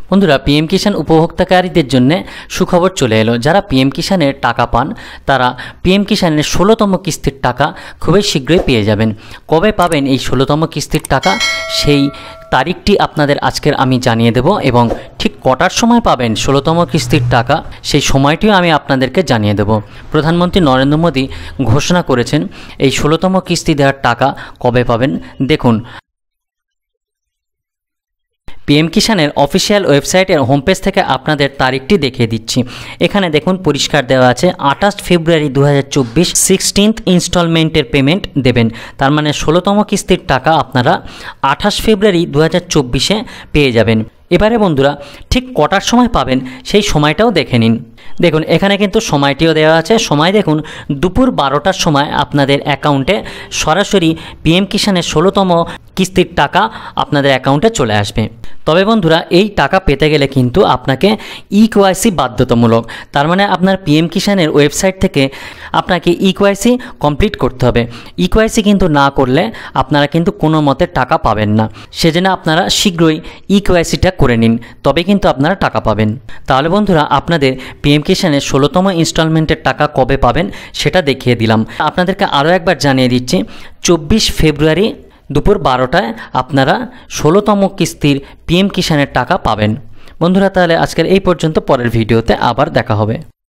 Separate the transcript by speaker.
Speaker 1: বন্ধুরা পিএম কিষাণ উপভোক্তাকারীদের জন্য সুখবর চলে এলো। যারা পিএম কিষাণের টাকা পান তারা পিএম কিষাণের 16তম কিস্তির টাকা খুবই শীঘ্রই পেয়ে যাবেন। কবে পাবেন এই 16তম কিস্তির টাকা সেই তারিখটি আপনাদের আজকের আমি জানিয়ে দেব এবং ঠিক কটার সময় পাবেন 16তম কিস্তির টাকা সেই সময়টিও আমি আপনাদেরকে জানিয়ে দেব। প্রধানমন্ত্রী নরেন্দ্র মোদী ঘোষণা করেছেন এই 16তম কিস্তি দেওয়ার টাকা কবে পাবেন। দেখুন, পিএম কিষাণের অফিসিয়াল ওয়েবসাইটের হোম পেজ থেকে আপনাদের তারিখটি দেখিয়ে দিচ্ছি। এখানে দেখুন পরিষ্কার দেওয়া আছে 28 ফেব্রুয়ারি 2024 16th ইনস্টলমেন্টের পেমেন্ট দেবেন। তার মানে 16তম কিস্তির টাকা আপনারা 28 ফেব্রুয়ারি 2024-এ পেয়ে যাবেন। এবারে বন্ধুরা ঠিক কটার সময় পাবেন সেই সময়টাও দেখে নিন। দেখুন এখানে কিন্তু সময়টিও দেওয়া আছে। সময় দেখুন দুপুর 12টার সময় আপনাদের অ্যাকাউন্টে সরাসরি পিএম কিষাণের 16তম কিস্তির টাকা আপনাদের অ্যাকাউন্টে চলে আসবে। তবে বন্ধুরা এই টাকা পেতে গেলে কিন্তু আপনাকে ইকেওয়াইসি বাধ্যতামূলক। তার মানে আপনার পিএম কিষাণের ওয়েবসাইট থেকে আপনাকে ইকেওয়াইসি কমপ্লিট করতে হবে। ইকেওয়াইসি কিন্তু না করলে আপনারা কিন্তু কোনো মতে টাকা পাবেন না। সেজন্য আপনারা শীঘ্রই ইকেওয়াইসিটা করে নিন, তবে কিন্তু আপনারা টাকা পাবেন। তাহলে বন্ধুরা আপনাদের পিএম কিষাণের 16তম ইনস্টলমেন্টের টাকা কবে পাবেন সেটা দেখিয়ে দিলাম। আপনাদেরকে আরও একবার জানিয়ে দিচ্ছি 24 ফেব্রুয়ারি দুপুর 12টায় আপনারা 16তম কিস্তির পিএম কিষাণের টাকা পাবেন। বন্ধুরা তাহলে আজকের এই পর্যন্ত, পরের ভিডিওতে আবার দেখা হবে।